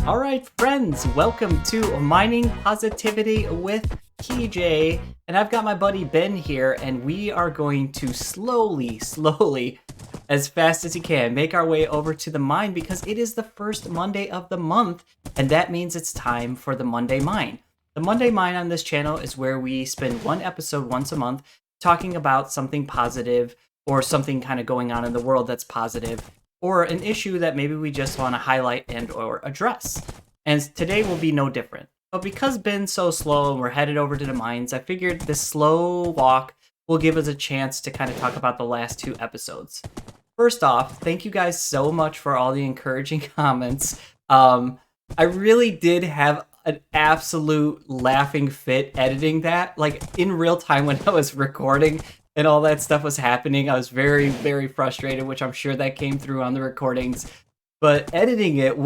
All right, friends, welcome to Mining Positivity with PJ. And I've got my buddy Ben here, and we are going to slowly, as fast as he can, make our way over to the mine because it is the first Monday of the month, and that means it's time for the Monday Mine. The Monday Mine on this channel is where we spend one episode once a month talking about something positive or something kind of going on in the world that's positive, or an issue that maybe we just want to highlight and or address. And today will be no different. But because Ben's so slow and we're headed over to the mines, I figured this slow walk will give us a chance to kind of talk about the last two episodes. First off, thank you guys so much for all the encouraging comments. I really did have an absolute laughing fit editing that. Like in real time when I was recording, and all that stuff was happening. I was very frustrated, which I'm sure that came through on the recordings. But editing it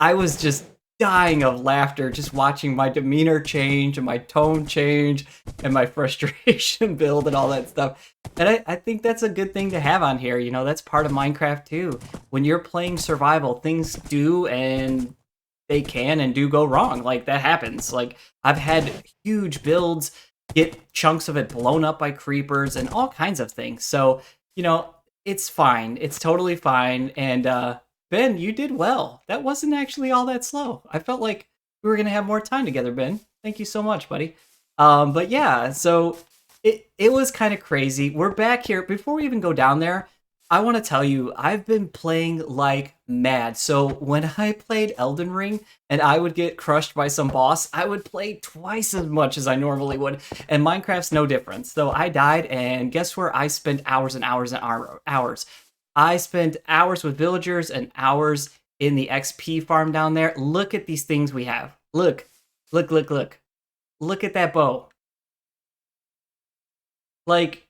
I was just dying of laughter, just watching my demeanor change and my tone change and my frustration build and all that stuff. And I think that's a good thing to have on here. You know, that's part of Minecraft too. When you're playing survival, things do and they can and do go wrong. Like that happens. Like I've had huge builds get chunks of it blown up by creepers and all kinds of things. So, you know, it's fine. It's totally fine. And Ben, you did well. That wasn't actually all that slow. I felt like we were going to have more time together, Ben. Thank you so much, buddy. But yeah, so it was kind of crazy. We're back here. Before we even go down there, I want to tell you, I've been playing like mad. So when I played Elden Ring and I would get crushed by some boss, I would play twice as much as I normally would. And Minecraft's no different. So I died, and guess where I spent hours and hours and hours? I spent hours with villagers and hours in the XP farm down there. Look at these things we have. Look. Look at that bow. Like,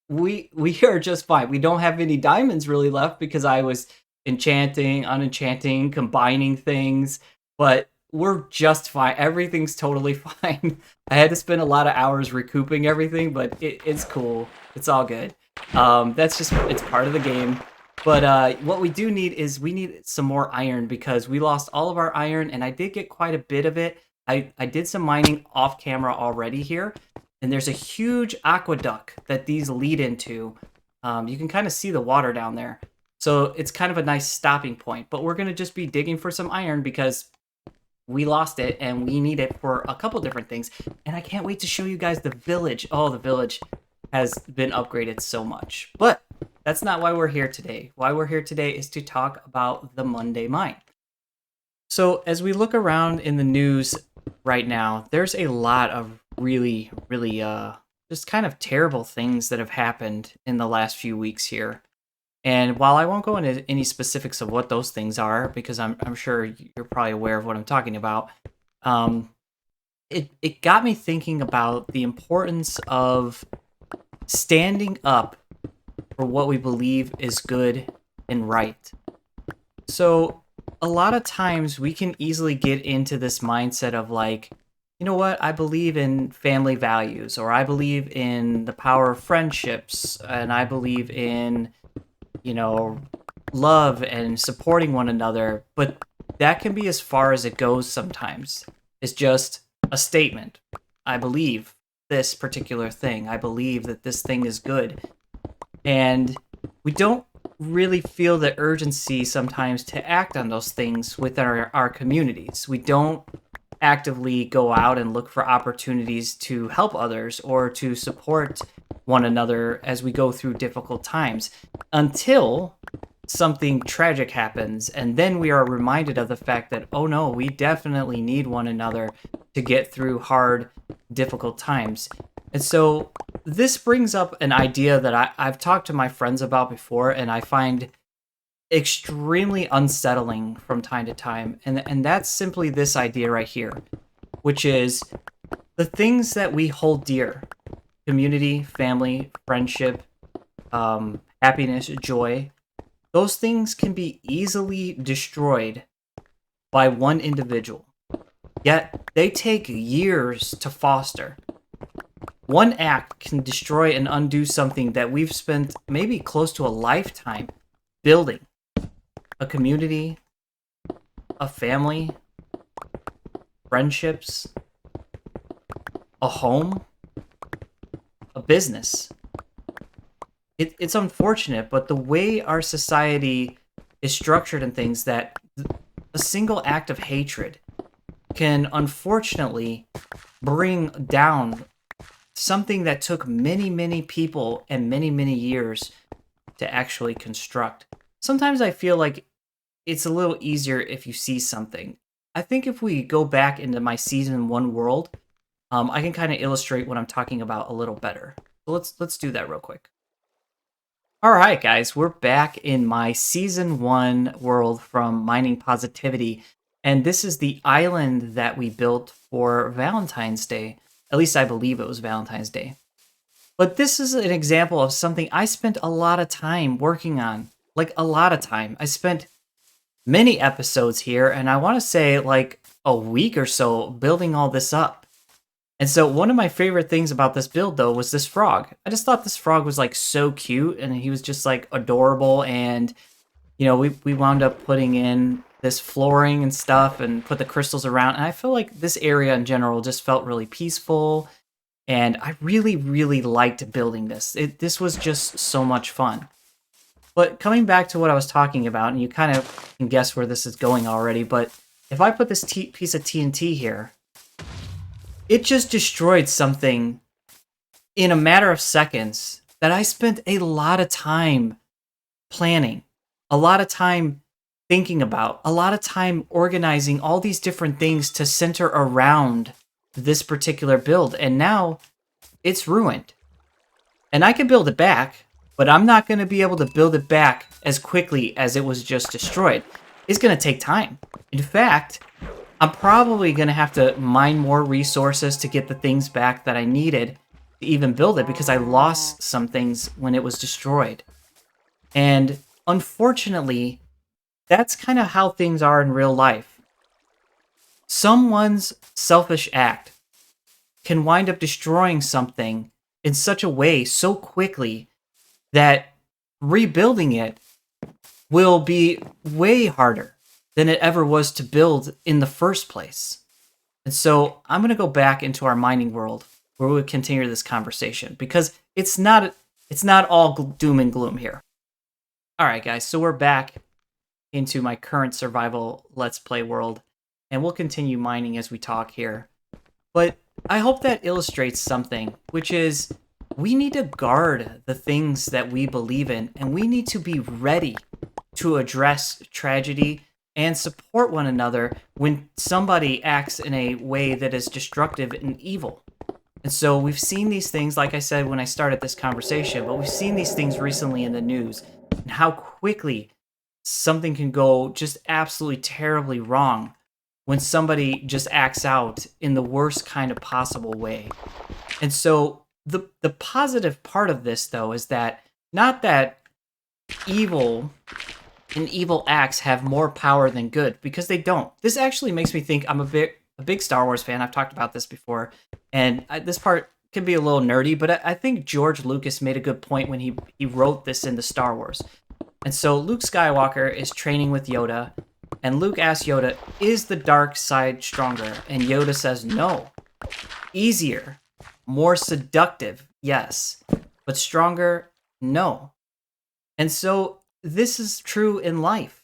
we are just fine. We don't have any diamonds really left because I was enchanting, unenchanting, combining things, but we're just fine. Everything's totally fine. I had to spend a lot of hours recouping everything, but it's cool. It's all good. It's part of the game. But what we do need is we need some more iron because we lost all of our iron, and I did get quite a bit of it. I did some mining off camera already here. And there's a huge aqueduct that these lead into. You can kind of see the water down there. So it's kind of a nice stopping point. But we're going to just be digging for some iron because we lost it and we need it for a couple different things. And I can't wait to show you guys the village. Oh, the village has been upgraded so much. But that's not why we're here today. Why we're here today is to talk about the Monday Mine. So as we look around in the news right now, there's a lot of really just kind of terrible things that have happened in the last few weeks here. And while I won't go into any specifics of what those things are, because I'm sure you're probably aware of what I'm talking about, it got me thinking about the importance of standing up for what we believe is good and right. So a lot of times we can easily get into this mindset of like, you know what, I believe in family values, or I believe in the power of friendships, and I believe in, you know, love and supporting one another. But that can be as far as it goes sometimes. It's just a statement. I believe this particular thing. I believe that this thing is good. And we don't really feel the urgency sometimes to act on those things within our communities. We don't actively go out and look for opportunities to help others or to support one another as we go through difficult times until something tragic happens, and then we are reminded of the fact that, oh no, we definitely need one another to get through hard, difficult times. And so this brings up an idea that I've talked to my friends about before, and I find extremely unsettling from time to time. And that's simply this idea right here, which is the things that we hold dear: community, family, friendship, happiness, joy. Those things can be easily destroyed by one individual. Yet they take years to foster. One act can destroy and undo something that we've spent maybe close to a lifetime building. A community, a family, friendships, a home, a business. It's unfortunate, but the way our society is structured and things, that a single act of hatred can unfortunately bring down something that took many, many people and many, many years to actually construct. Sometimes I feel like it's a little easier if you see something. I think if we go back into my season 1 world, I can kind of illustrate what I'm talking about a little better. So let's do that real quick. All right, guys, we're back in my season 1 world from Mining Positivity, and this is the island that we built for Valentine's Day. At least I believe it was Valentine's Day. But this is an example of something I spent a lot of time working on. Like, a lot of time. I spent many episodes here, and I want to say like a week or so building all this up. And so one of my favorite things about this build, though, was this frog. I just thought this frog was like so cute, and he was just like adorable. And you know, we wound up putting in this flooring and stuff and put the crystals around, and I feel like this area in general just felt really peaceful, and I really, really liked building this. This was just so much fun. But coming back to what I was talking about, and you kind of can guess where this is going already, but if I put this piece of TNT here, it just destroyed something in a matter of seconds that I spent a lot of time planning, a lot of time thinking about, a lot of time organizing all these different things to center around this particular build. And now it's ruined. And I can build it back, but I'm not going to be able to build it back as quickly as it was just destroyed. It's going to take time. In fact, I'm probably going to have to mine more resources to get the things back that I needed to even build it, because I lost some things when it was destroyed. And unfortunately, that's kind of how things are in real life. Someone's selfish act can wind up destroying something in such a way so quickly that rebuilding it will be way harder than it ever was to build in the first place. And so I'm going to go back into our mining world where we'll continue this conversation, because it's not all doom and gloom here. All right, guys, so we're back into my current survival Let's Play world, and we'll continue mining as we talk here. But I hope that illustrates something, which is we need to guard the things that we believe in, and we need to be ready to address tragedy and support one another when somebody acts in a way that is destructive and evil. And so we've seen these things, like I said when I started this conversation, but we've seen these things recently in the news, and how quickly something can go just absolutely terribly wrong when somebody just acts out in the worst kind of possible way. And so the positive part of this, though, is that not that evil and evil acts have more power than good, because they don't. This actually makes me think I'm a big Star Wars fan. I've talked about this before, and this part can be a little nerdy, but I think George Lucas made a good point when he wrote this into Star Wars. And so Luke Skywalker is training with Yoda, and Luke asks Yoda, is the dark side stronger? And Yoda says, no. Easier, more seductive, yes, but stronger, no. And so this is true in life.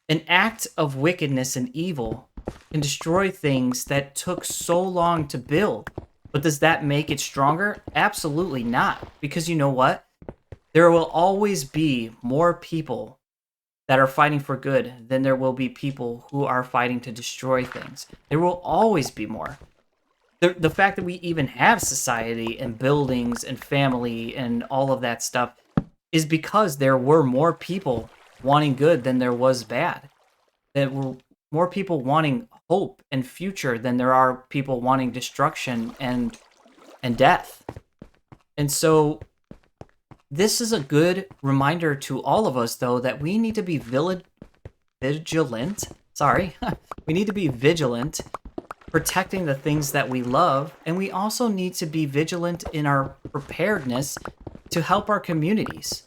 An act of wickedness and evil can destroy things that took so long to build. But does that make it stronger? Absolutely not. Because you know what? There will always be more people that are fighting for good than there will be people who are fighting to destroy things. There will always be more. The fact that we even have society and buildings and family and all of that stuff is because there were more people wanting good than there was bad. There were more people wanting hope and future than there are people wanting destruction and death. And so this is a good reminder to all of us, though, that we need to be vigilant. Sorry. We need to be vigilant, protecting the things that we love, and we also need to be vigilant in our preparedness to help our communities.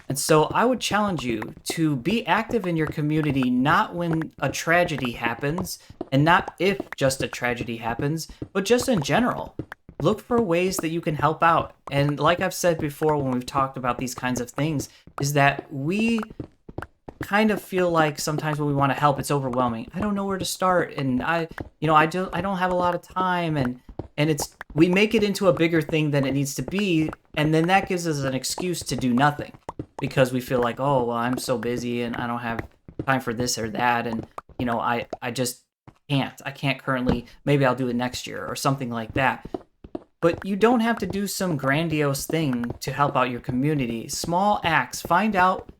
And so I would challenge you to be active in your community, not when a tragedy happens, and not if just a tragedy happens, but just in general. Look for ways that you can help out. And like I've said before when we've talked about these kinds of things, is that we kind of feel like sometimes when we want to help, it's overwhelming. I don't know where to start, and I don't have a lot of time, and we make it into a bigger thing than it needs to be, and then that gives us an excuse to do nothing because we feel like, oh well, I'm so busy and I don't have time for this or that, and I just can't. I can't currently. Maybe I'll do it next year or something like that. But you don't have to do some grandiose thing to help out your community. Small acts. Find out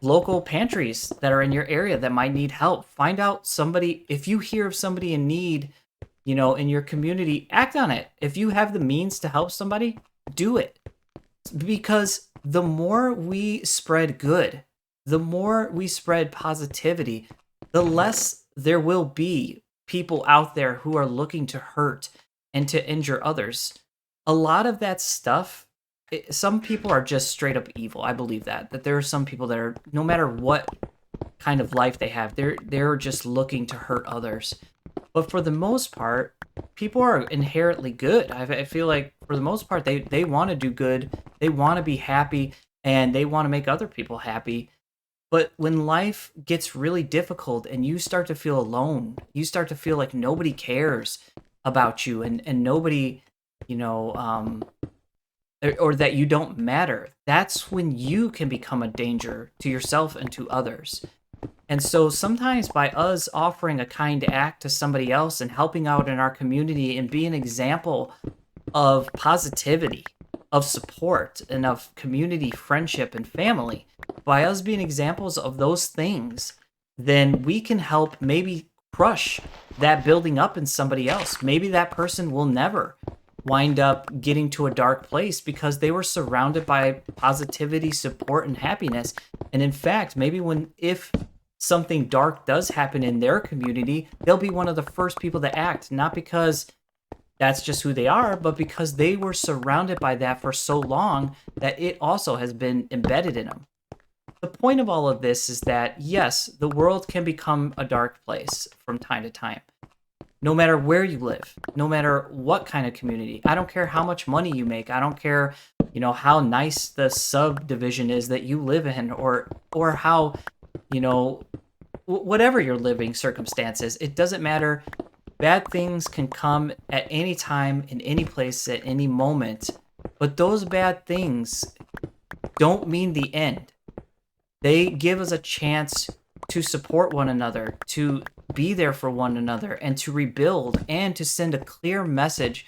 local pantries that are in your area that might need help. Find out somebody, if you hear of somebody in need, in your community, act on it. If you have the means to help somebody, do it. Because the more we spread good, the more we spread positivity, the less there will be people out there who are looking to hurt and to injure others. A lot of that stuff, some people are just straight up evil. I believe that there are some people that are, no matter what kind of life they have, they're just looking to hurt others. But for the most part, people are inherently good. I feel like for the most part, they want to do good, they want to be happy, and they want to make other people happy. But when life gets really difficult and you start to feel alone, you start to feel like nobody cares about you, and nobody, or that you don't matter, that's when you can become a danger to yourself and to others. And so sometimes by us offering a kind act to somebody else and helping out in our community and being an example of positivity, of support, and of community, friendship, and family, by us being examples of those things, then we can help maybe crush that building up in somebody else. Maybe that person will never wind up getting to a dark place because they were surrounded by positivity, support, and happiness. And in fact, maybe if something dark does happen in their community, they'll be one of the first people to act, not because that's just who they are, but because they were surrounded by that for so long that it also has been embedded in them. The point of all of this is that, yes, the world can become a dark place from time to time. No matter where you live, no matter what kind of community. I don't care how much money you make. I don't care, how nice the subdivision is that you live in, or how, whatever your living circumstances. It doesn't matter. Bad things can come at any time, in any place, at any moment. But those bad things don't mean the end. They give us a chance to support one another, to be there for one another, and to rebuild, and to send a clear message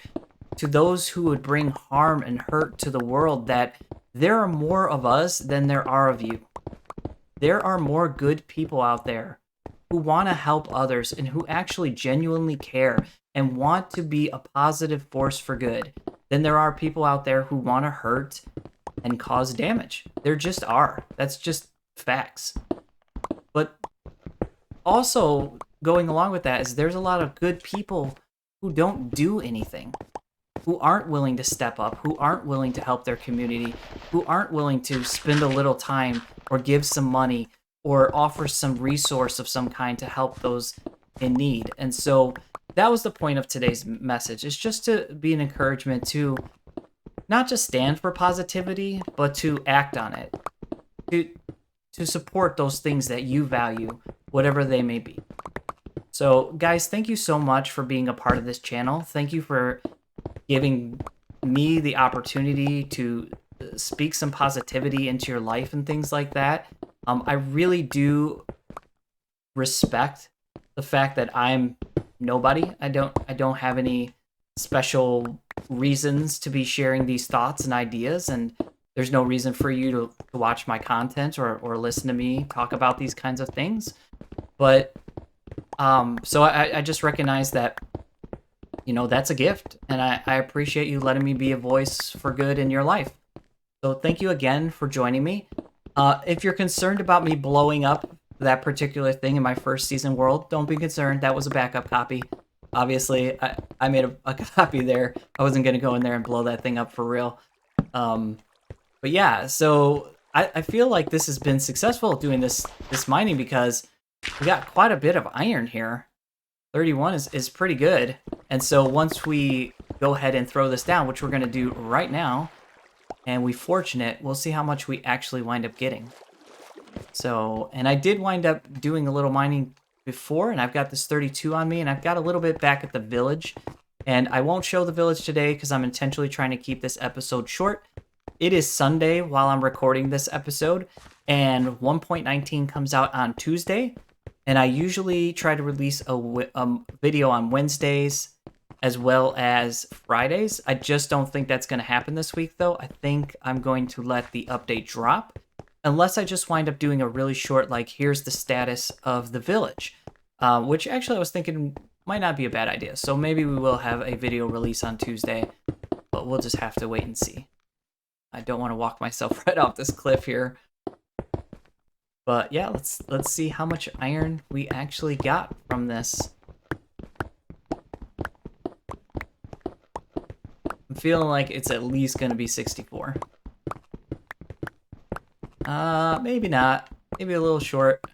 to those who would bring harm and hurt to the world that there are more of us than there are of you. There are more good people out there who want to help others and who actually genuinely care and want to be a positive force for good than there are people out there who want to hurt and cause damage. There just are. That's just facts. But also, going along with that is there's a lot of good people who don't do anything, who aren't willing to step up, who aren't willing to help their community, who aren't willing to spend a little time or give some money or offer some resource of some kind to help those in need. And so that was the point of today's message. It's just to be an encouragement to not just stand for positivity, but to act on it, to support those things that you value, whatever they may be. So guys, thank you so much for being a part of this channel. Thank you for giving me the opportunity to speak some positivity into your life and things like that. I really do respect the fact that I'm nobody. I don't have any special reasons to be sharing these thoughts and ideas, and there's no reason for you to watch my content or listen to me talk about these kinds of things. But so I just recognize that, that's a gift, and I appreciate you letting me be a voice for good in your life. So thank you again for joining me. If you're concerned about me blowing up that particular thing in my first season world, don't be concerned. That was a backup copy. Obviously, I made a copy there. I wasn't going to go in there and blow that thing up for real. But yeah, so I feel like this has been successful doing this mining because we got quite a bit of iron here. 31 is pretty good. And so once we go ahead and throw this down, which we're going to do right now, and we fortunate, we'll see how much we actually wind up getting. So, and I did wind up doing a little mining before, and I've got this 32 on me, and I've got a little bit back at the village. And I won't show the village today because I'm intentionally trying to keep this episode short. It is Sunday while I'm recording this episode, and 1.19 comes out on Tuesday. And I usually try to release a video on Wednesdays as well as Fridays. I just don't think that's going to happen this week, though. I think I'm going to let the update drop, unless I just wind up doing a really short, like, here's the status of the village, which actually I was thinking might not be a bad idea. So maybe we will have a video release on Tuesday, but we'll just have to wait and see. I don't want to walk myself right off this cliff here. But yeah, let's see how much iron we actually got from this. I'm feeling like it's at least going to be 64. Maybe not. Maybe a little short.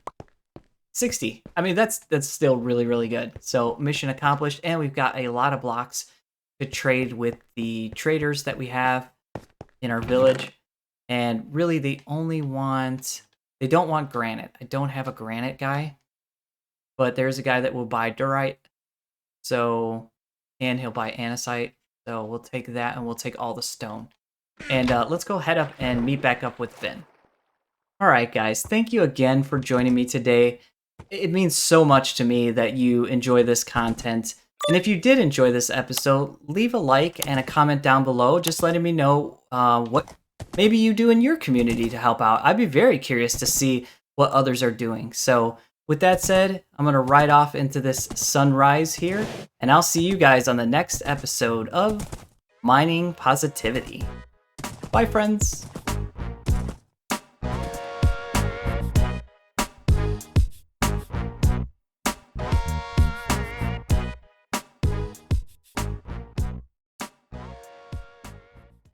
60. I mean, that's still really, really good. So mission accomplished, and we've got a lot of blocks to trade with the traders that we have in our village. And really, they don't want granite. I don't have a granite guy, but there's a guy that will buy diorite. So, and he'll buy andesite. So we'll take that, and we'll take all the stone. And let's go head up and meet back up with Ben. All right, guys. Thank you again for joining me today. It means so much to me that you enjoy this content. And if you did enjoy this episode, leave a like and a comment down below, just letting me know what maybe you do in your community to help out. I'd be very curious to see what others are doing. So with that said, I'm going to ride off into this sunrise here, and I'll see you guys on the next episode of Mining Positivity. Bye, friends.